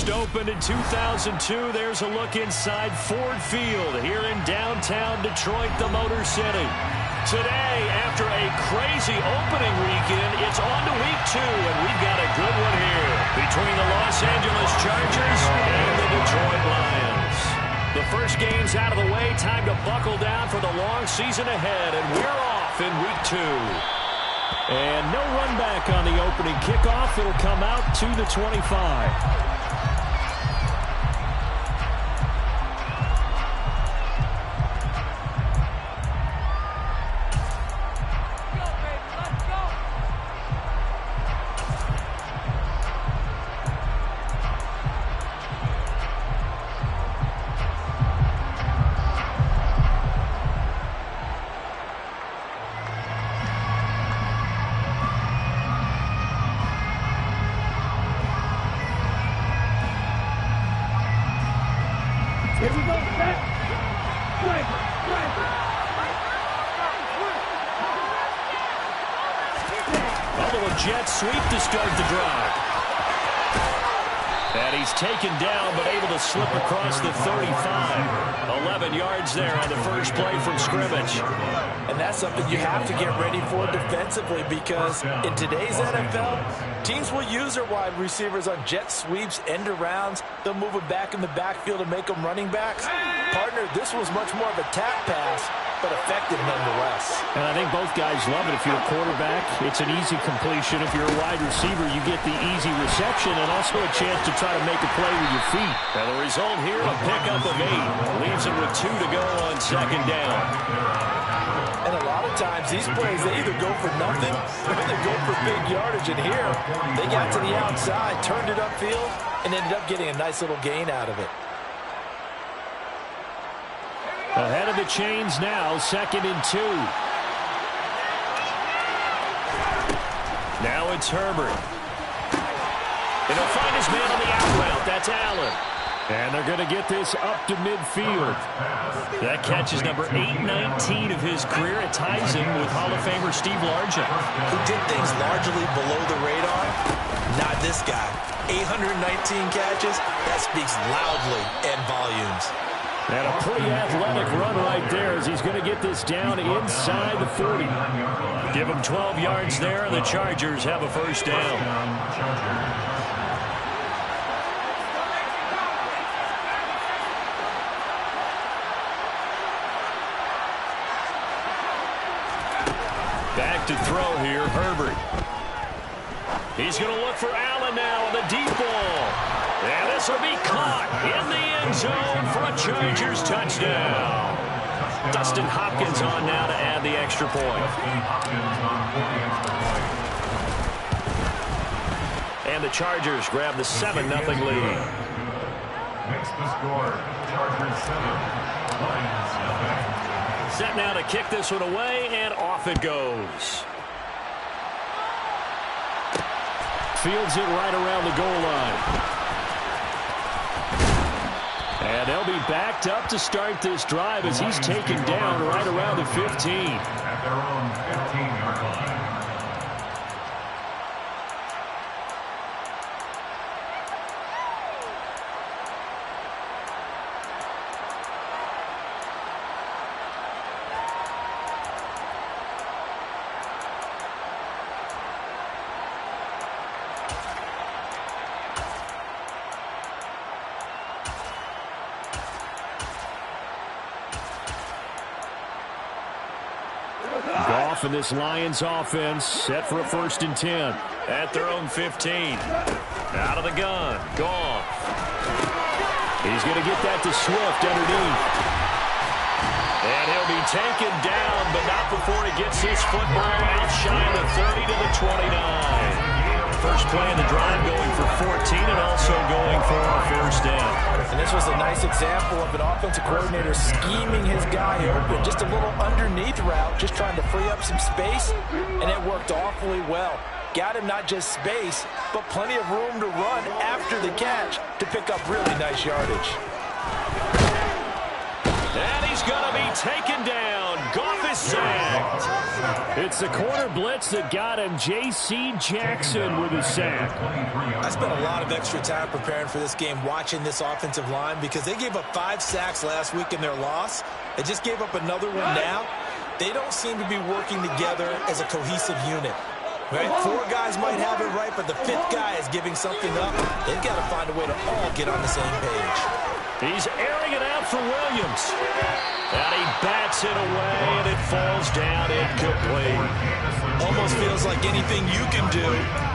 first opened in 2002. There's a look inside Ford Field here in downtown Detroit, the Motor City. Today, after a crazy opening weekend, it's on to week 2, and we've got a good one here between the Los Angeles Chargers and the Detroit Lions. The first game's out of the way. Time to buckle down for the long season ahead, and we're off in week 2. And no run back on the opening kickoff. It'll come out to the 25. Jet sweep to start the drive. And he's taken down, but able to slip across the 35. 11 yards there on the first play from scrimmage. And that's something you have to get ready for defensively, because in today's NFL, teams will use their wide receivers on jet sweeps, end arounds. They'll move them back in the backfield and make them running backs. Partner, this was much more of a tap pass, but effective nonetheless. And I think both guys love it. If you're a quarterback, it's an easy completion. If you're a wide receiver, you get the easy reception and also a chance to try to make a play with your feet. And the result here, a pickup of 8. Leaves him with 2 to go on second down. And a lot of times, these plays, they either go for nothing or they go for big yardage. And here, they got to the outside, turned it upfield, and ended up getting a nice little gain out of it. Ahead of the chains now, 2nd and 2. Now it's Herbert. And he'll find his man on the out route. That's Allen. And they're going to get this up to midfield. That catch is number 819 of his career. It ties him with Hall of Famer Steve Largent, who did things largely below the radar. Not this guy. 819 catches. That speaks loudly and volumes. And a pretty athletic run right there as he's going to get this down inside the 40. Give him 12 yards there, and the Chargers have a first down. Back to throw here, Herbert. He's going to look for Allen now on the deep ball. And this will be caught in the end zone for a Chargers touchdown. Dustin Hopkins on now to add the extra point. And the Chargers grab the 7-0 lead. Next to score, Chargers 7, Lions nothing. Set now to kick this one away, and off it goes. Fields it right around the goal line. And they'll be backed up to start this drive as he's taken down right around the 15. At their own 15-yard line. Goff and this Lions offense set for a 1st and 10. At their own 15. Out of the gun. Goff. He's going to get that to Swift underneath. And he'll be taken down, but not before he gets his football out shy of the 30 to the 29. First play of the drive going for 14 and also going for a first down. And this was a nice example of an offensive coordinator scheming his guy open. Just a little underneath route, just trying to free up some space, and it worked awfully well. Got him not just space, but plenty of room to run after the catch to pick up really nice yardage. And he's going to be taken down. Goff is sacked. It's the corner blitz that got him. J.C. Jackson with a sack. I spent a lot of extra time preparing for this game, watching this offensive line, because they gave up 5 sacks last week in their loss. They just gave up another one now. They don't seem to be working together as a cohesive unit. Right? 4 guys might have it right, but the 5th guy is giving something up. They've got to find a way to all get on the same page. He's airing it out for Williams. And he bats it away, and it falls down incomplete. Almost feels like anything you can do,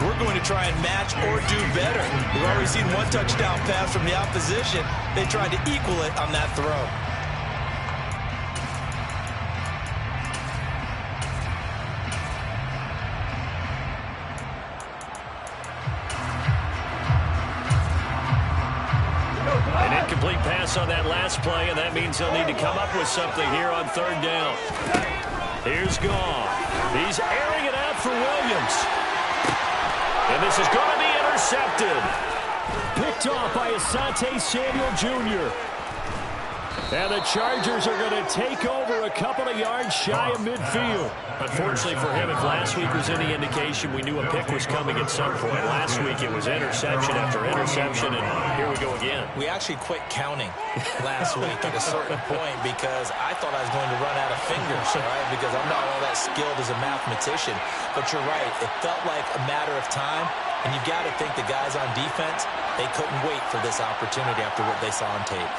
we're going to try and match or do better. We've already seen 1 touchdown pass from the opposition. They tried to equal it on that throw. Incomplete pass on that last play, and that means they'll need to come up with something here on 3rd down. Here's Goff. He's airing it out for Williams. And this is going to be intercepted. Picked off by Asante Samuel Jr. And the Chargers are going to take over a couple of yards shy of midfield. Unfortunately for him, if last week was any indication, we knew a pick was coming at some point. Last week it was interception after interception, and here we go again. We actually quit counting last week at a certain point because I thought I was going to run out of fingers, right? Because I'm not all that skilled as a mathematician. But you're right. It felt like a matter of time, and you've got to think the guys on defense, they couldn't wait for this opportunity after what they saw on tape.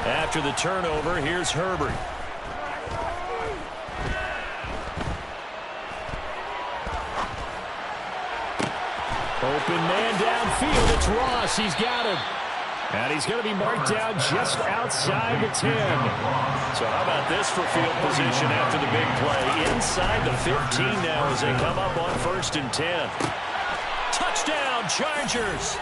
After the turnover, here's Herbert. Open man downfield. It's Ross. He's got him. And he's going to be marked down just outside the 10. So how about this for field position after the big play? Inside the 15 now as they come up on 1st and 10. Touchdown, Chargers.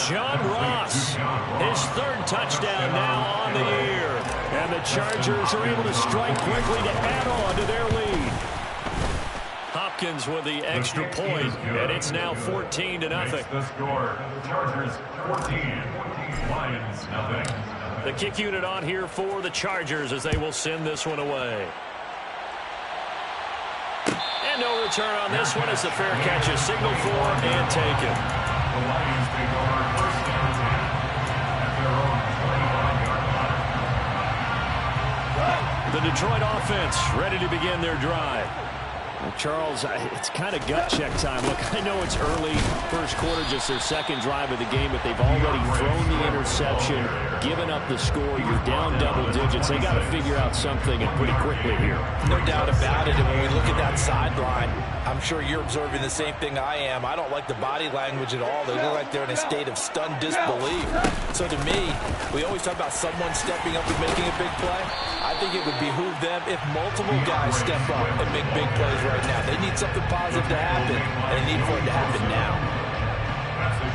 John Ross, his 3rd touchdown now on the year. And the Chargers are able to strike quickly to add on to their lead. Hopkins with the extra point, and it's now 14-0. The score, Chargers 14, Lions nothing. The kick unit on here for the Chargers as they will send this one away. And no return on this one as the fair catch is signaled for and taken. The Lions take over 1st and 10 at their own 20-yard line. The Detroit offense ready to begin their drive. Charles, it's kind of gut check time. Look, I know it's early, 1st quarter, just their 2nd drive of the game, but they've already thrown the interception, given up the score. You're down double digits. They got to figure out something, and pretty quickly here. No doubt about it. And when we look at that sideline, I'm sure you're observing the same thing I am. I don't like the body language at all. They look like they're in a state of stunned disbelief. So to me, we always talk about someone stepping up and making a big play. I think it would behoove them if multiple guys step up and make big plays right now. They need something positive to happen, and they need for it to happen now.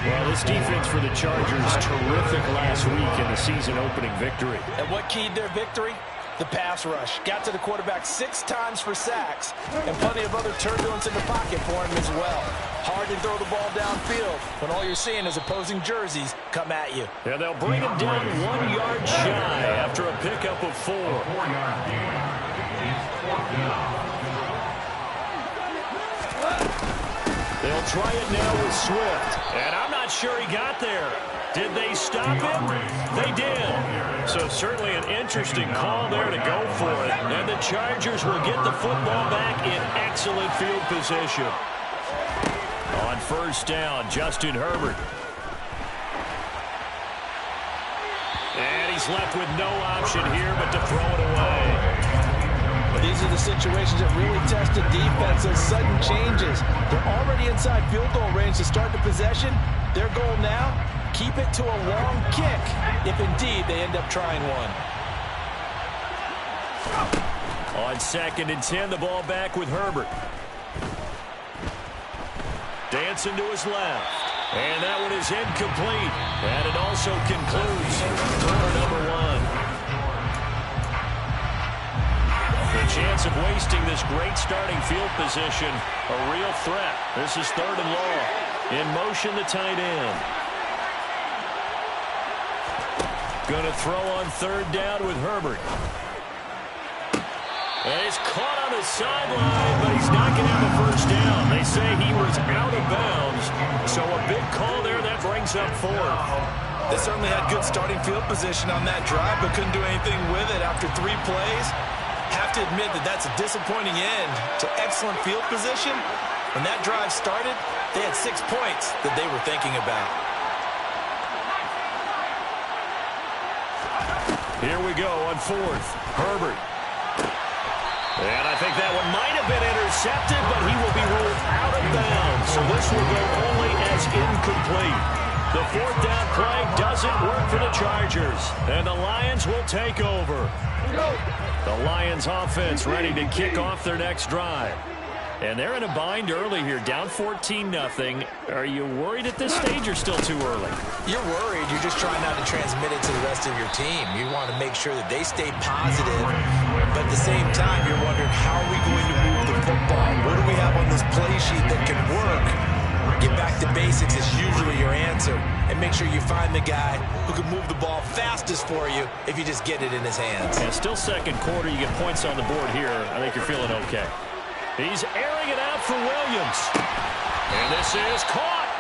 Well, this defense for the Chargers, terrific last week in the season-opening victory. And what keyed their victory? The pass rush. Got to the quarterback 6 times for sacks, and plenty of other turbulence in the pocket for him as well. Hard to throw the ball downfield when all you're seeing is opposing jerseys come at you. Yeah, they'll bring him down 1 yard shy after a pickup of 4. 4-yard gain. It's 4th down. They'll try it now with Swift. And I'm not sure he got there. Did they stop him? They did. So certainly an interesting call there to go for it. And the Chargers will get the football back in excellent field position. On 1st down, Justin Herbert. And he's left with no option here but to throw it away. These are the situations that really test the defense, those sudden changes. They're already inside field goal range to start the possession. Their goal now, keep it to a long kick, if indeed they end up trying one. On 2nd and 10, the ball back with Herbert. Dancing to his left. And that one is incomplete. And it also concludes quarter number 1. The chance of wasting this great starting field position, a real threat. This is 3rd and long. In motion, the tight end. Going to throw on 3rd down with Herbert. And he's caught on the sideline, but he's not going to have a first down. They say he was out of bounds, so a big call there that brings up fourth. They certainly had good starting field position on that drive, but couldn't do anything with it after 3 plays. Have to admit that that's a disappointing end to excellent field position. When that drive started, they had 6 points that they were thinking about. Here we go on fourth. Herbert. And I think that one might have been intercepted, but he will be ruled out of bounds. So this will go only as incomplete. The fourth down play doesn't work for the Chargers. And the Lions will take over. The Lions offense ready to kick off their next drive. And they're in a bind early here, down 14-0. Are you worried at this stage or still too early? You're worried. You're just trying not to transmit it to the rest of your team. You want to make sure that they stay positive, but at the same time, you're wondering, how are we going to move the football? What do we have on this play sheet that can work? Get back to basics is usually your answer, and make sure you find the guy who can move the ball fastest for you if you just get it in his hands. Yeah, still second quarter. You get points on the board here. I think you're feeling okay. He's airing it out for Williams. And this is caught.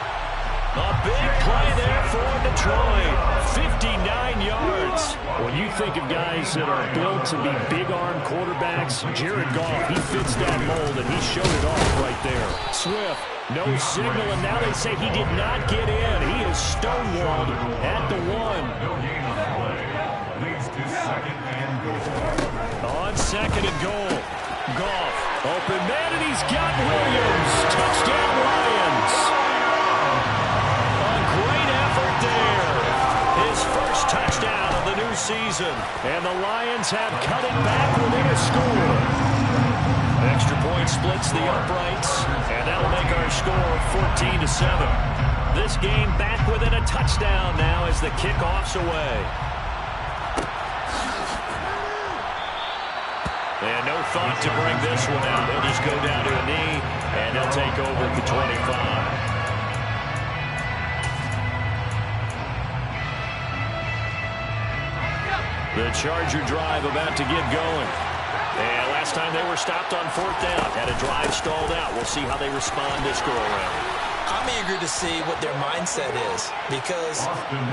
A big play there for Detroit. 59 yards. When you think of guys that are built to be big-arm quarterbacks, Jared Goff, he fits that mold, and he showed it off right there. Swift, no signal, and now they say he did not get in. He is stonewalled at the 1. Leads to second and goal. On second and goal. Goff, open man, and he's got Williams. Touchdown, Lions. A great effort there. His first touchdown of the new season. And the Lions have cut it back within a score. Extra point splits the uprights, and that'll make our score 14-7. This game back within a touchdown now as the kickoff's away. And no thought to bring this one out. He'll just go down to a knee, and he'll take over at the 25. The Charger drive about to get going. And last time they were stopped on fourth down, had a drive stalled out. We'll see how they respond this go-around. I'm eager to see what their mindset is, because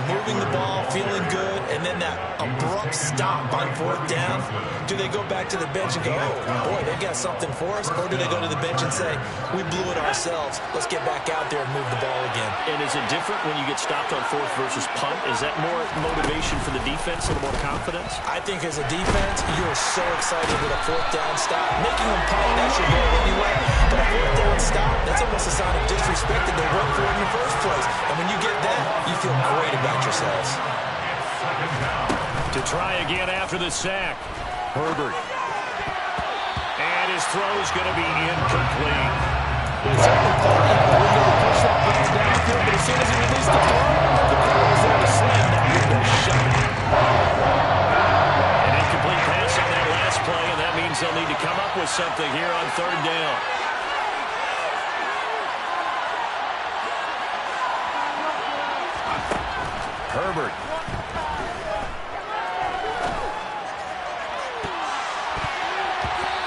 moving the ball, feeling good, and then that abrupt stop on fourth down, do they go back to the bench and go, oh, boy, they got something for us? Or do they go to the bench and say, we blew it ourselves, let's get back out there and move the ball again? And is it different when you get stopped on fourth versus punt? Is that more motivation for the defense, a little more confidence? I think as a defense, you're so excited with a fourth down stop. Making them punt, that should go anyway. But a fourth down stop, that's almost a sign of disrespect that they worked for it in the first place. And when you get that, you feel great about yourselves. To try again after the sack, Herbert. And his throw's going to be incomplete. It's only thought that the window to push that ball downfield, but as soon as he released the throw, the ball was there to slam that window shut. An incomplete pass on that last play, and that means they'll need to come up with something here on third down. Herbert.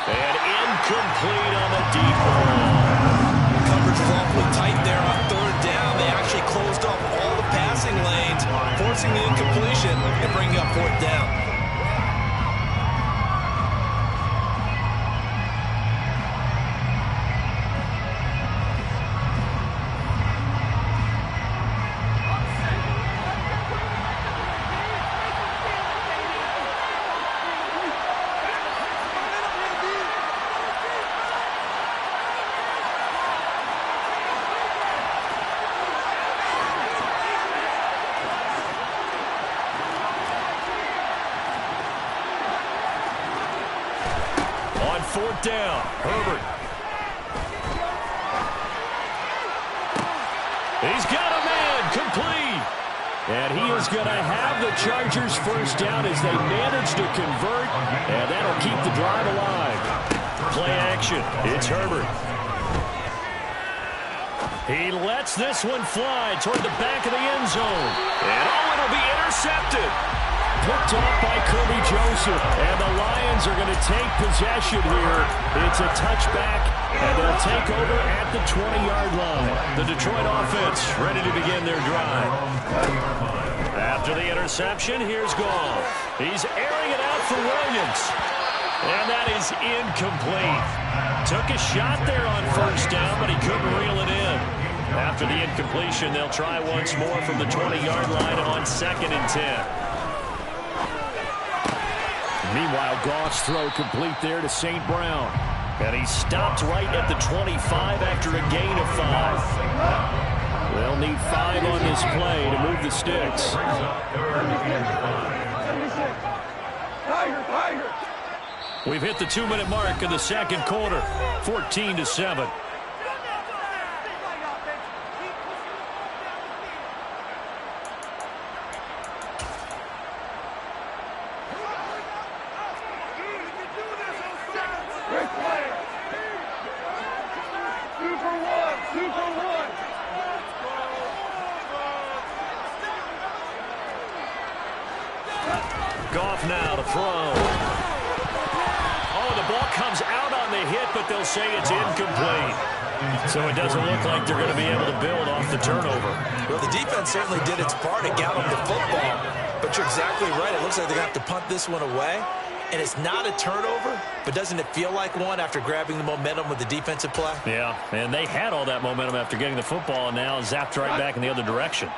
And incomplete on the deep ball. Coverage was awfully tight there on third down. They actually closed off all the passing lanes, forcing the incompletion and bringing up fourth down. Fourth down, Herbert. He's got a man, complete. And he is going to have the Chargers first down as they manage to convert, and that'll keep the drive alive. Play action, it's Herbert. He lets this one fly toward the back of the end zone. And it'll be intercepted. picked off by Kirby Joseph. And the Lions are going to take possession here. It's a touchback, and they'll take over at the 20-yard line. The Detroit offense ready to begin their drive. After the interception, here's Goff. He's airing it out for Williams. And that is incomplete. Took a shot there on first down, but he couldn't reel it in. After the incompletion, they'll try once more from the 20-yard line on 2nd and 10. Meanwhile, Goff's throw complete there to St. Brown. And he stopped right at the 25 after a gain of 5. They'll need 5 on this play to move the sticks. We've hit the 2-minute mark of the second quarter, 14-7. Goff now to throw. Oh, the ball comes out on the hit, but they'll say it's incomplete. So it doesn't look like they're going to be able to build off the turnover. Well, the defense certainly did its part to gallop the football. But you're exactly right. It looks like they're going to have to punt this one away. And it's not a turnover, but doesn't it feel like one after grabbing the momentum with the defensive play? Yeah, and they had all that momentum after getting the football, and now zapped right back in the other direction.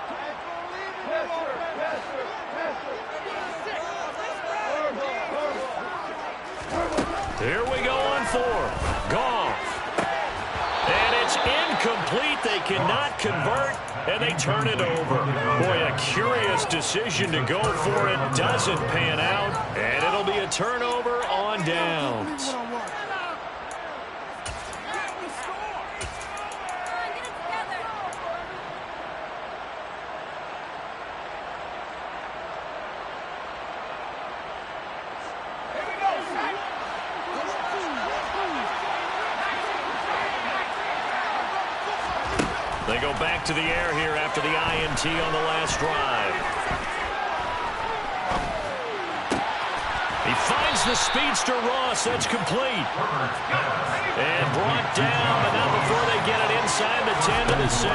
Here we go on 4th. Goff. And it's incomplete. They cannot convert, and they turn it over. Boy, a curious decision to go for it. Doesn't pan out, and it'll be a turnover on downs. They go back to the air here after the INT on the last drive. He finds the speedster Ross. That's complete. And brought down, but not before they get it inside the 10 to the 7.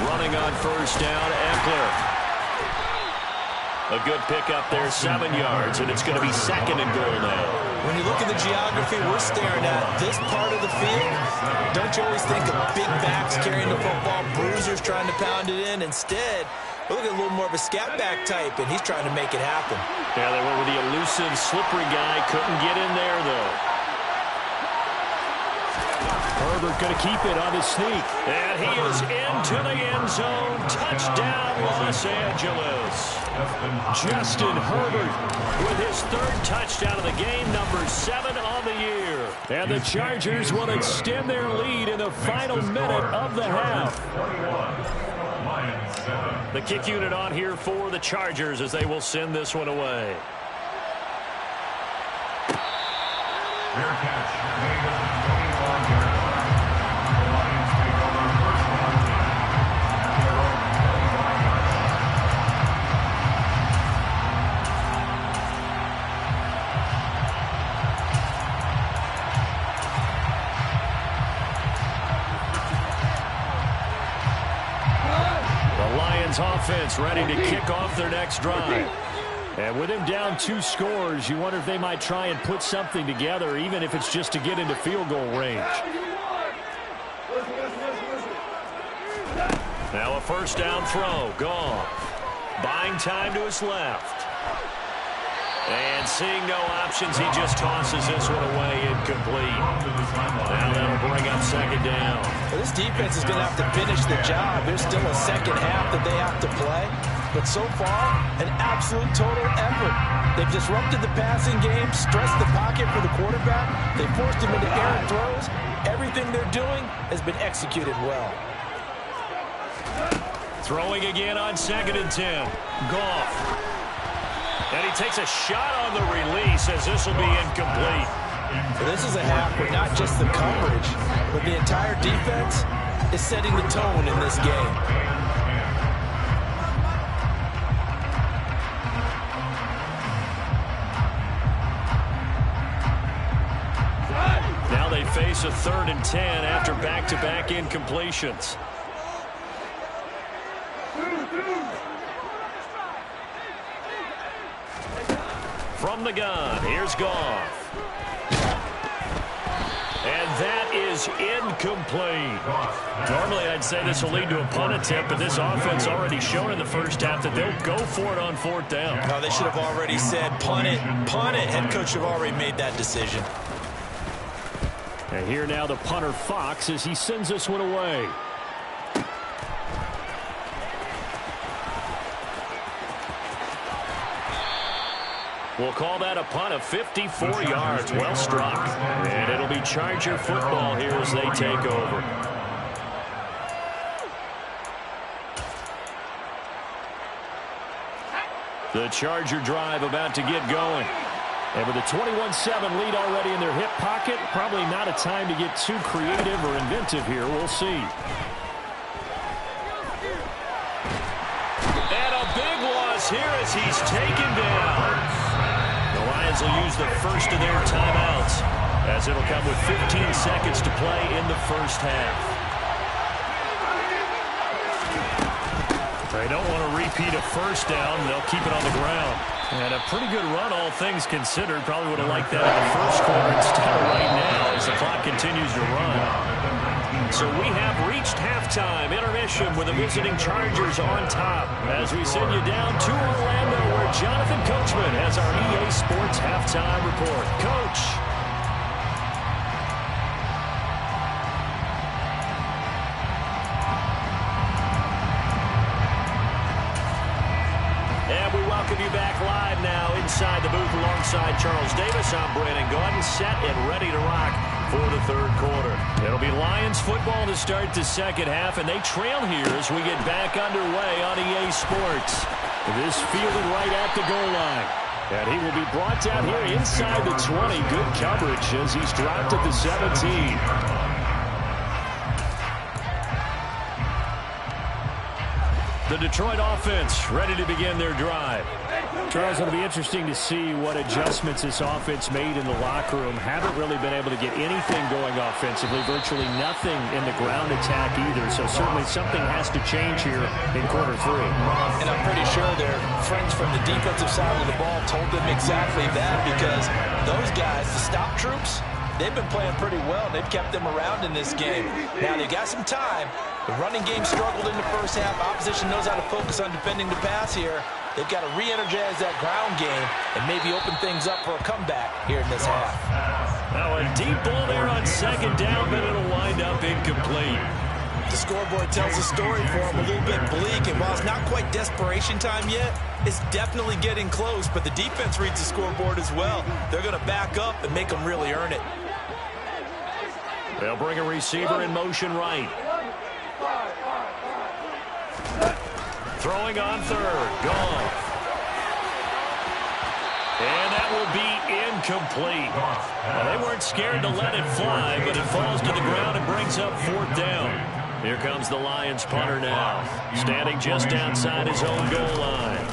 Running on first down, Eckler. A good pickup there, 7 yards, and it's going to be 2nd and goal now. When you look at the geography we're staring at, this part of the field, don't you always think of big backs carrying the football, bruisers trying to pound it in? Instead, look at a little more of a scat back type, and he's trying to make it happen. Yeah, they went with the elusive, slippery guy. Couldn't get in there, though. Herbert going to keep it on his sneak. And he is into the end zone. Touchdown, Los Angeles. Justin Herbert with his 3rd touchdown of the game, number 7 on the year. And the Chargers will extend their lead in the final minute of the half. The kick unit on here for the Chargers as they will send this one away. Fair catch. Made at the 21-yard line. The Lions take over first and 10 at their own 21-yard line. The Lions offense ready to kick off their next drive. And with him down 2 scores, you wonder if they might try and put something together, even if it's just to get into field goal range. Now a first down throw. Goff. Buying time to his left. And seeing no options, he just tosses this one away incomplete. Now that'll bring up 2nd down. Well, this defense is going to have to finish the job. There's still a second half that they have to play. But so far, an absolute total effort. They've disrupted the passing game, stressed the pocket for the quarterback. They forced him into errant throws. Everything they're doing has been executed well. Throwing again on 2nd and 10. Goff. And he takes a shot on the release as this will be incomplete. So this is a half where not just the coverage, but the entire defense is setting the tone in this game. face a 3rd and 10 after back-to-back incompletions. From the gun, here's Goff. And that is incomplete. Normally, I'd say this will lead to a punt attempt, but this offense already shown in the first half that they'll go for it on 4th down. No, they should have already said punt it, punt it. Head coach should have already made that decision. And here now the punter Fox as he sends this one away. We'll call that a punt of 54 yards. Well struck. And it'll be Charger football here as they take over. The Charger drive about to get going. And with a 21-7 lead already in their hip pocket, probably not a time to get too creative or inventive here. We'll see. And a big loss here as he's taken down. The Lions will use the first of their timeouts as it'll come with 15 seconds to play in the first half. They don't want to repeat a first down. They'll keep it on the ground. And a pretty good run, all things considered. Probably would have liked that in the first quarter instead of right now as the clock continues to run. So we have reached halftime intermission with the visiting Chargers on top as we send you down to Orlando where Jonathan Coachman has our EA Sports halftime report. Coach. And we welcome you back live now inside the booth alongside Charles Davis. I'm Brandon Gaudin, set and ready to rock for the 3rd quarter. It'll be Lions football to start the second half, and they trail here as we get back underway on EA Sports. This fielded right at the goal line. And he will be brought down here inside the 20. Good coverage as he's dropped at the 17. The Detroit offense ready to begin their drive. Charles, it'll be interesting to see what adjustments this offense made in the locker room. Haven't really been able to get anything going offensively. Virtually nothing in the ground attack either. So certainly something has to change here in quarter 3. And I'm pretty sure their friends from the defensive side of the ball told them exactly that because those guys, the stop troops, they've been playing pretty well. They've kept them around in this game. Now they got some time. The running game struggled in the first half. Opposition knows how to focus on defending the pass here. They've got to re-energize that ground game and maybe open things up for a comeback here in this half. Now a deep ball there on 2nd down, but it'll wind up incomplete. The scoreboard tells a story for them, a little bit bleak, and while it's not quite desperation time yet, it's definitely getting close, but the defense reads the scoreboard as well. They're going to back up and make them really earn it. They'll bring a receiver in motion right. Throwing on 3rd. Goff. And that will be incomplete. Well, they weren't scared to let it fly, but it falls to the ground and brings up 4th down. Here comes the Lions punter now, standing just outside his own goal line.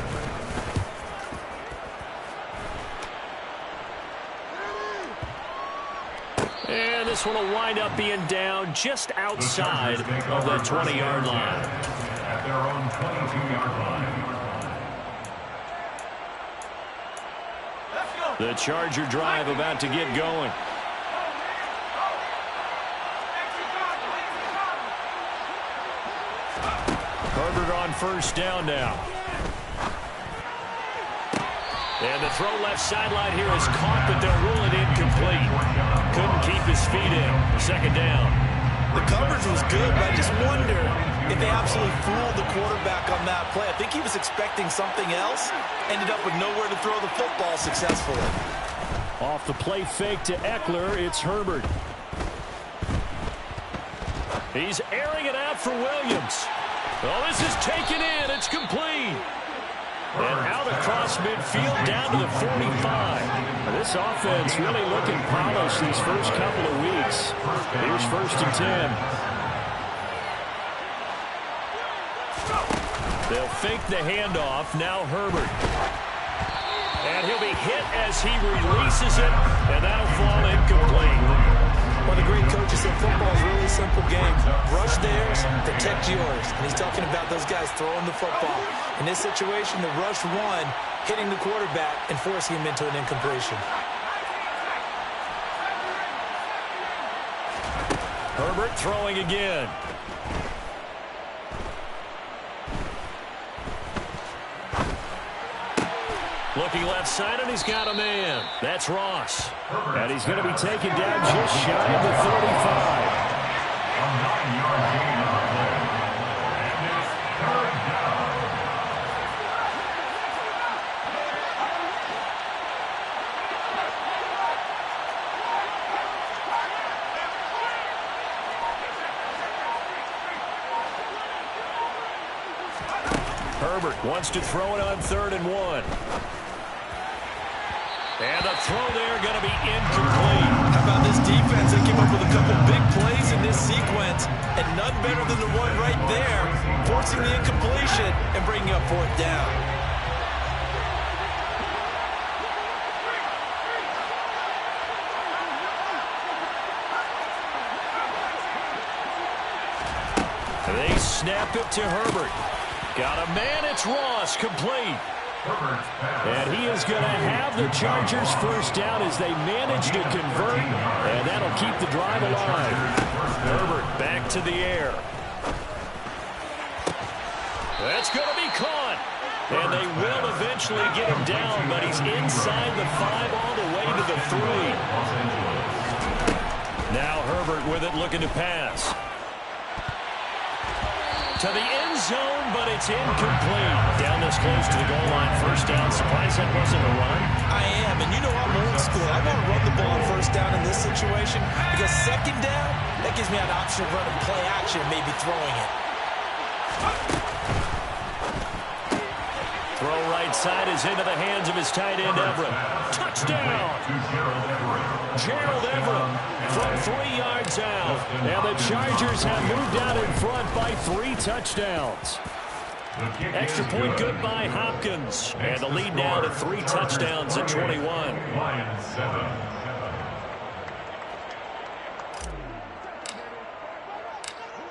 And this one will wind up being down just outside of the 20-yard line. At their own 22-yard line. The Charger drive about to get going. Herbert on 1st down now. And the throw left sideline here is caught, but they'll rule it incomplete. Couldn't keep his feet in. 2nd down. The coverage was good, but I just wonder if they absolutely fooled the quarterback on that play. I think he was expecting something else. Ended up with nowhere to throw the football successfully. Off the play fake to Eckler, it's Herbert. He's airing it out for Williams. Oh, this is taken in. It's complete. And out across midfield down to the 45. This offense really looking polished these first couple of weeks. Here's 1st and 10. They'll fake the handoff. Now Herbert. And he'll be hit as he releases it, and that'll fall incomplete. One of the great coaches said football is a really simple game. Rush theirs, protect yours. And he's talking about those guys throwing the football. In this situation, the rush one, hitting the quarterback and forcing him into an incompletion. Herbert throwing again. Looking left side, and he's got a man. That's Ross. And he's going to be taken down just shy of the 35. A 9-yard gain on the play. And it's third down. Herbert wants to throw it on 3rd and 1. And the throw there going to be incomplete. How about this defense? They came up with a couple big plays in this sequence, and none better than the one right there, forcing the incompletion and bringing up 4th down. They snap it to Herbert. Got a man, it's Ross, complete. And he is going to have the Chargers first down as they manage to convert, and that'll keep the drive alive. Herbert back to the air. That's going to be caught. And they will eventually get him down, but he's inside the 5 all the way to the 3. Now Herbert with it, looking to pass. To the end zone, but it's incomplete. Down this close to the goal line, first down. Surprised that wasn't a run. I am, and you know I'm old school. I want to run the ball on first down in this situation because second down, that gives me an option of running play action and maybe throwing it. Throw right side is into the hands of his tight end, Everett. Touchdown! Gerald Everett from 3 yards out. And the Chargers have moved out in front by 3 touchdowns. Extra point good by Hopkins. And the lead now to 3 touchdowns at 21. Lions 7.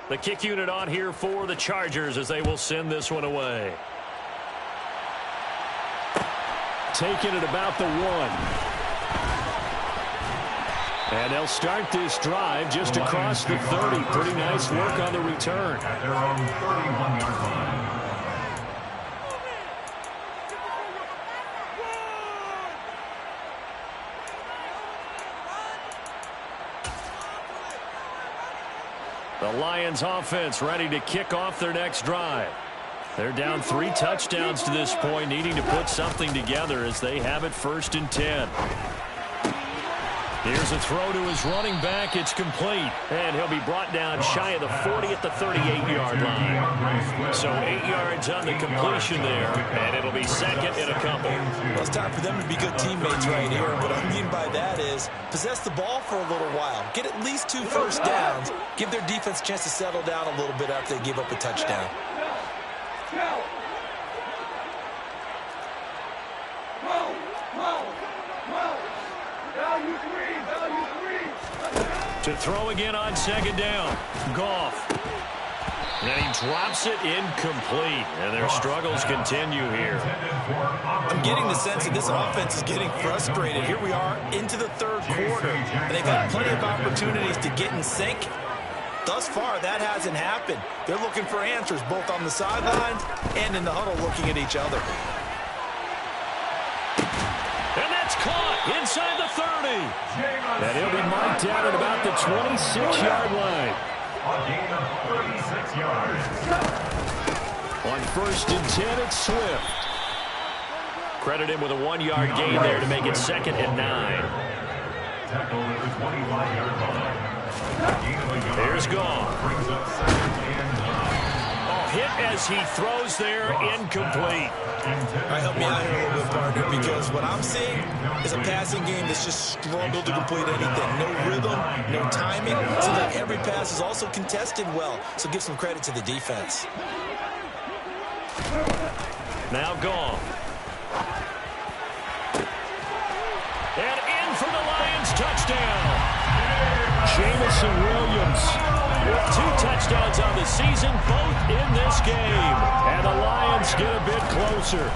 The kick unit on here for the Chargers as they will send this one away. Taking it about the 1. And they'll start this drive just across the 30. Pretty nice work on the return. At their own 31-yard line. The Lions offense ready to kick off their next drive. They're down 3 touchdowns to this point, needing to put something together as they have it 1st and 10. Here's a throw to his running back. It's complete. And he'll be brought down shy of the 40 at the 38-yard line. So 8 yards on the completion there, and it'll be 2nd and a couple. Well, it's time for them to be good teammates right here. What I mean by that is possess the ball for a little while. Get at least 2 first downs. Give their defense a chance to settle down a little bit after they give up a touchdown. To throw again on 2nd down. Goff. And he drops it incomplete. And their struggles continue here. I'm getting the sense that this offense is getting frustrated. Here we are into the 3rd quarter. And they've had plenty of opportunities to get in sync. Thus far, that hasn't happened. They're looking for answers both on the sidelines and in the huddle looking at each other. And that's caught inside the 30. And he'll be marked down at about the 26-yard line. A gain of 36 yards. On 1st and 10, it's Swift. Credit him with a 1-yard gain there to make it 2nd and 9. Tackle at the 25-yard line. Here's Goff. Brings up 2nd and 9. Oh, hit as he throws there, incomplete. All right, help me out here a little bit, partner, because what I'm seeing is a passing game that's just struggled to complete anything. No rhythm, no timing. Seems like every pass is also contested well, so give some credit to the defense. Now Goff. And in for the Lions touchdown. Jameis Jameson Williams with 2 touchdowns on the season, both in this game. And the Lions get a bit closer.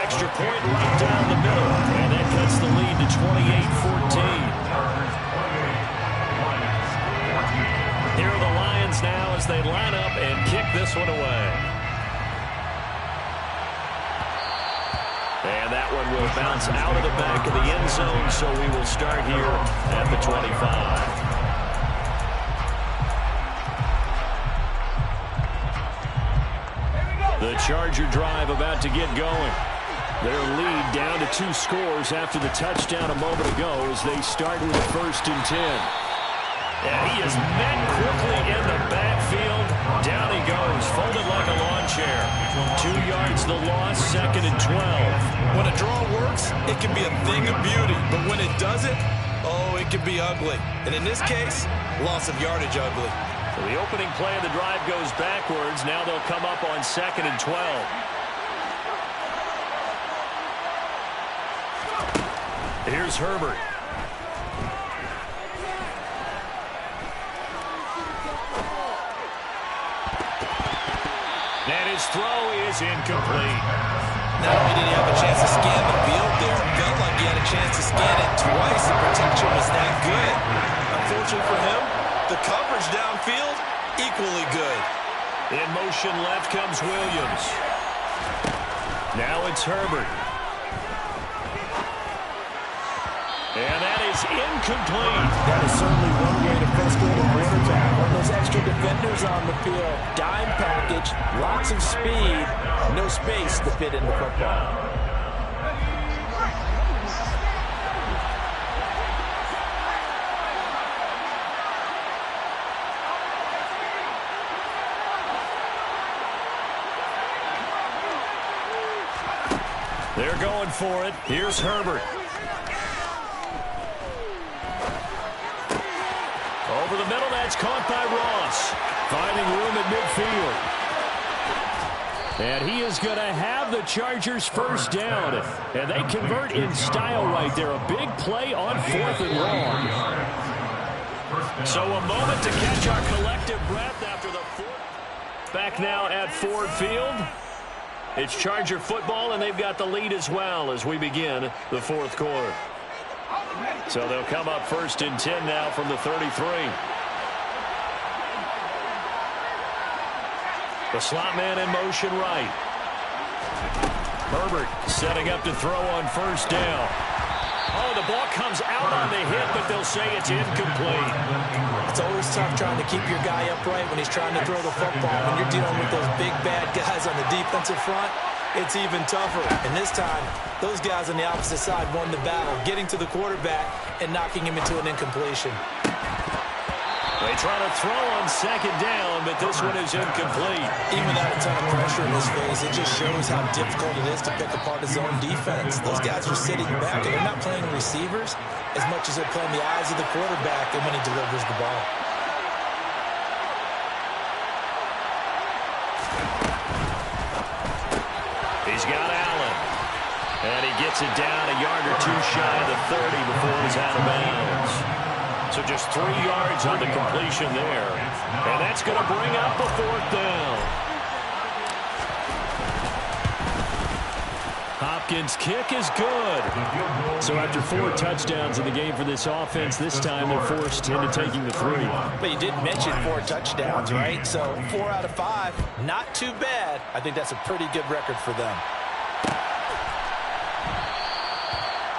Extra point right down the middle, and that cuts the lead to 28-14. Here are the Lions now as they line up and kick this one away. And that one will bounce out of the back of the end zone, so we will start here at the 25. The Charger drive about to get going. Their lead down to 2 scores after the touchdown a moment ago as they start with a 1st and 10. And he is met quickly in the backfield. Down he goes, folded like a lawn chair. 2 yards the loss, 2nd and 12. When a draw works, it can be a thing of beauty. But when it doesn't, oh, it can be ugly. And in this case, loss of yardage ugly. So the opening play of the drive goes backwards. Now they'll come up on 2nd and 12. Here's Herbert. And his throw is incomplete. Not only did he have a chance to scan the field there, it felt like he had a chance to scan it twice. The protection was that good. Unfortunately for him, the coverage downfield, equally good. In motion left comes Williams. Now it's Herbert. And that is incomplete. That is certainly one way to frustrate a quarterback. When those extra defenders on the field, dime package, lots of speed, no space to fit in the football. They're going for it. Here's Herbert. Over the middle, that's caught by Ross. Finding room at midfield. And he is going to have the Chargers first down. And they convert in style right there. A big play on 4th and long. So a moment to catch our collective breath after the 4th. Back now at Ford Field. It's Charger football, and they've got the lead as well as we begin the 4th quarter. So they'll come up 1st and 10 now from the 33. The slot man in motion right. Herbert setting up to throw on 1st down. Oh, the ball comes out on the hit, but they'll say it's incomplete. It's always tough trying to keep your guy upright when he's trying to throw the football. When you're dealing with those big, bad guys on the defensive front, it's even tougher. And this time, those guys on the opposite side won the battle, getting to the quarterback and knocking him into an incompletion. They try to throw on 2nd down, but this one is incomplete. Even without a ton of pressure in his face, it just shows how difficult it is to pick apart his own defense. Those guys are sitting back, and they're not playing receivers as much as they're playing the eyes of the quarterback and when he delivers the ball. He's got Allen. And he gets it down a yard or 2 shy of the 30 before he's out of bounds. So just 3 yards on the completion there. And that's going to bring up a 4th down. Hopkins' kick is good. So after 4 touchdowns in the game for this offense, this time they're forced into taking the 3. But you did mention 4 touchdowns, right? So 4 out of 5, not too bad. I think that's a pretty good record for them.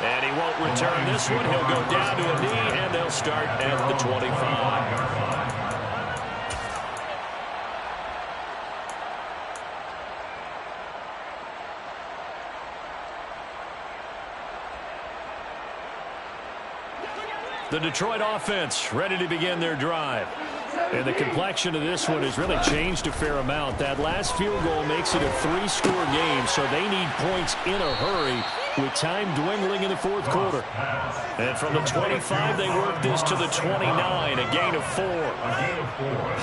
And he won't return this one. He'll go down to a knee, and they'll start at the 25. The Detroit offense ready to begin their drive. And the complexion of this one has really changed a fair amount. That last field goal makes it a 3-score game, so they need points in a hurry. with time dwindling in the fourth quarter. And from the 25, they work this to the 29, a gain of 4.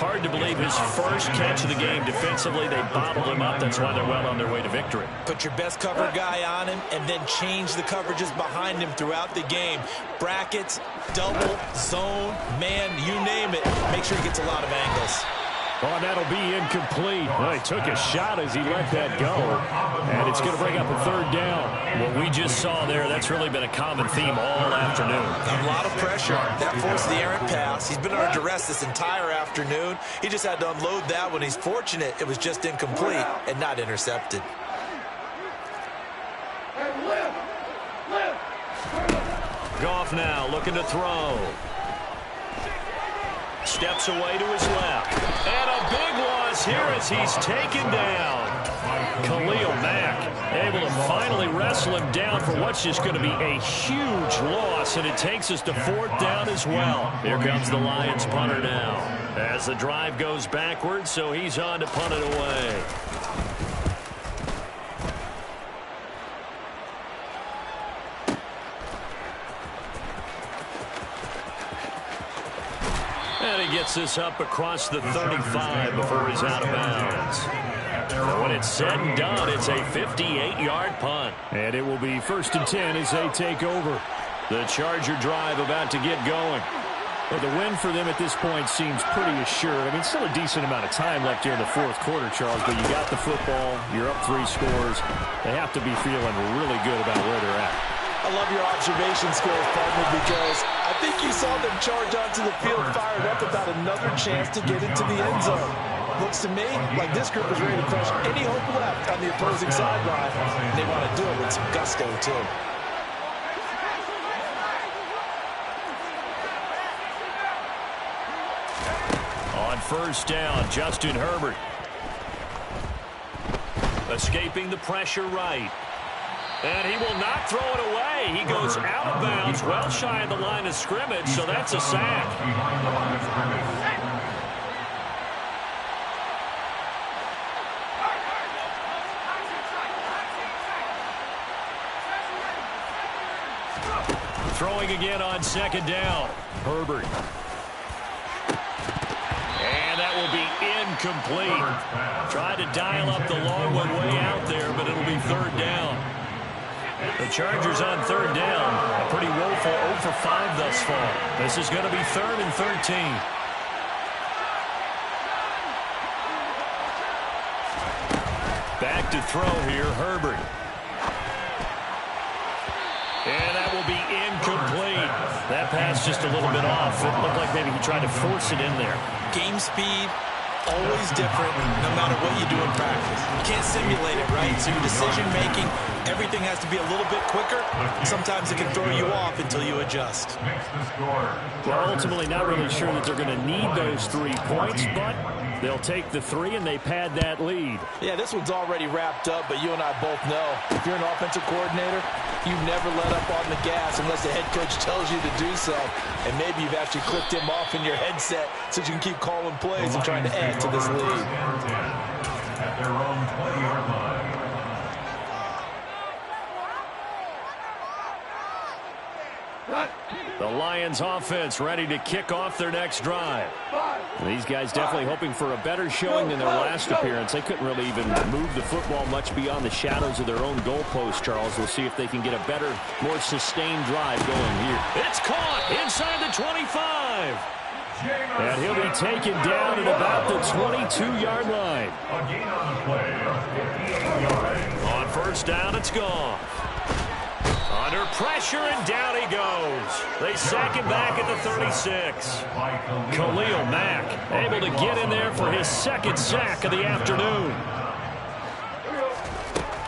Hard to believe his first catch of the game defensively. They bottled him up. That's why they're well on their way to victory. Put your best cover guy on him and then change the coverages behind him throughout the game. Brackets, double, zone, man, you name it. Make sure he gets a lot of angles. Oh, that'll be incomplete. Well, he took a shot as he let that go. And it's going to bring up a third down. What we just saw there, that's really been a common theme all afternoon. A lot of pressure. That forced the errant pass. He's been under duress this entire afternoon. He just had to unload that one. He's fortunate it was just incomplete and not intercepted. Goff now looking to throw. Steps away to his left. And a big loss here as he's taken down. Khalil Mack able to finally wrestle him down for what's just going to be a huge loss, and it takes us to fourth down as well. Here comes the Lions punter now as the drive goes backwards, so he's on to punt it away. And he gets this up across the 35 before he's out of bounds. And when it's said and done, it's a 58-yard punt. And it will be 1st and 10 as they take over. The Charger drive about to get going. Well, the win for them at this point seems pretty assured. I mean, still a decent amount of time left here in the fourth quarter, Charles, but you got the football, you're up 3 scores. They have to be feeling really good about where they're at. I love your observation skills, partner, because I think you saw them charge onto the field fired up about another chance to get into the end zone. Looks to me like this group is ready to crush any hope left on the opposing sideline. And they want to do it with some gusto, too. On 1st down, Justin Herbert. Escaping the pressure right. And he will not throw it away. He goes out of bounds, well shy of the line of scrimmage, so that's a sack. Throwing again on 2nd down. Herbert. And that will be incomplete. Tried to dial up the long one way out there, but it'll be 3rd down. The Chargers on 3rd down. A pretty woeful 0 for 5 thus far. This is going to be 3rd and 13. Back to throw here, Herbert. And that will be incomplete. That pass just a little bit off. It looked like maybe he tried to force it in there. Game speed, always different no matter what you do in practice. You can't simulate it, right? So your decision-making, everything has to be a little bit quicker. Sometimes it can throw you off until you adjust. Well, ultimately not really sure that they're going to need those 3 points, but they'll take the 3 and they pad that lead. Yeah, this one's already wrapped up, but you and I both know if you're an offensive coordinator, you never let up on the gas unless the head coach tells you to do so. And maybe you've actually clicked him off in your headset so you can keep calling plays and trying to add to this lead. At their own 20-yard line. The Lions offense ready to kick off their next drive. These guys definitely hoping for a better showing than their last appearance. They couldn't really even move the football much beyond the shadows of their own goalpost, Charles. We'll see if they can get a better, more sustained drive going here. It's caught inside the 25. And he'll be taken down at about the 22-yard line. Again on the play of 58 yards. On 1st down, it's gone. Under pressure, and down he goes. They sack him back at the 36. Khalil Mack able to get in there for his 2nd sack of the afternoon.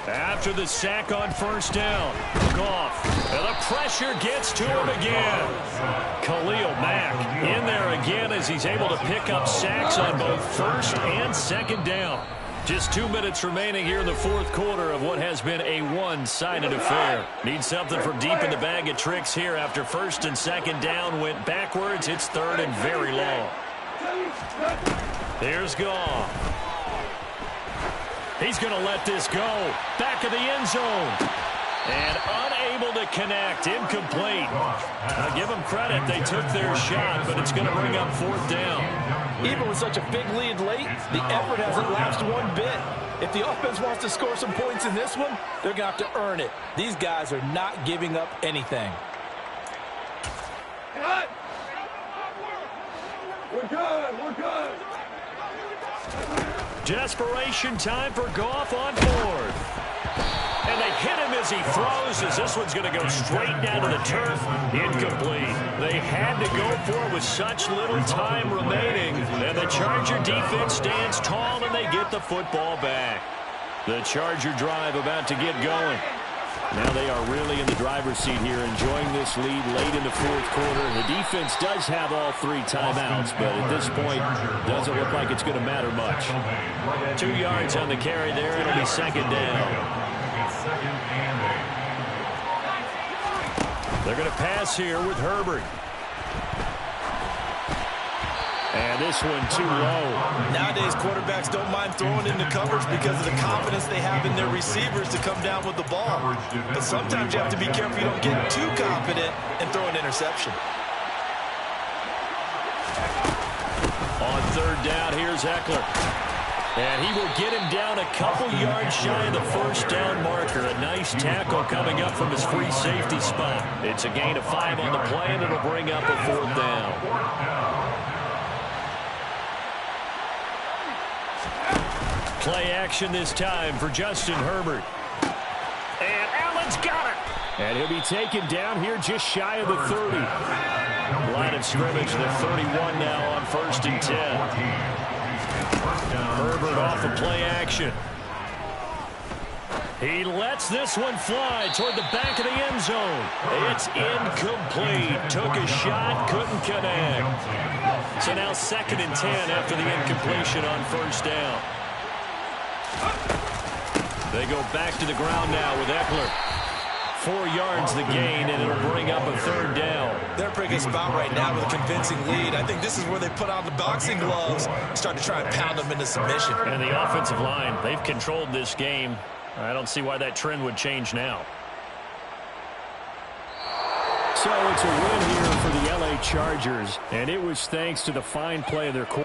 After the sack on 1st down, Goff, and the pressure gets to him again. Khalil Mack in there again as he's able to pick up sacks on both 1st and 2nd down. Just 2 minutes remaining here in the fourth quarter of what has been a one-sided affair. Need something from deep in the bag of tricks here after 1st and 2nd down went backwards. It's 3rd and very long. Here's Goff. He's going to let this go. Back of the end zone. And unable to connect. Incomplete. Now give them credit. They took their shot, but it's going to bring up 4th down. Even with such a big lead late, the effort hasn't lapsed one bit. If the offense wants to score some points in this one, they're going to have to earn it. These guys are not giving up anything. We're good. We're good. Desperation time for Goff on 4th. And they hit him as he throws, as this one's going to go straight down to the turf. Incomplete. They had to go for it with such little time remaining. And the Charger defense stands tall, and they get the football back. The Charger drive about to get going. Now they are really in the driver's seat here, enjoying this lead late in the 4th quarter. The defense does have all 3 timeouts, but at this point, doesn't look like it's going to matter much. 2 yards on the carry there. It'll be 2nd down. They're going to pass here with Herbert. And this one too low. Nowadays, quarterbacks don't mind throwing into coverage because of the confidence they have in their receivers to come down with the ball. But sometimes you have to be careful you don't get too confident and throw an interception. On 3rd down, here's Eckler. And he will get him down a couple yards shy of the 1st down marker. A nice tackle coming up from his free safety spot. It's a gain of 5 on the play, and it'll bring up a 4th down. Play action this time for Justin Herbert. And Allen's got it. And he'll be taken down here just shy of the 30. Line of scrimmage, the 31 now on 1st and 10. Herbert off of play action. He lets this one fly toward the back of the end zone. It's incomplete. Took a shot, couldn't connect. So now 2nd and 10 after the incompletion on 1st down. They go back to the ground now with Eckler. 4 yards the gain, and it'll bring up a 3rd down. They're in a pretty good spot right now with a convincing lead. I think this is where they put on the boxing gloves and start to try and pound them into submission. And the offensive line, they've controlled this game. I don't see why that trend would change now. So it's a win here for the LA Chargers, and it was thanks to the fine play of their quarterback.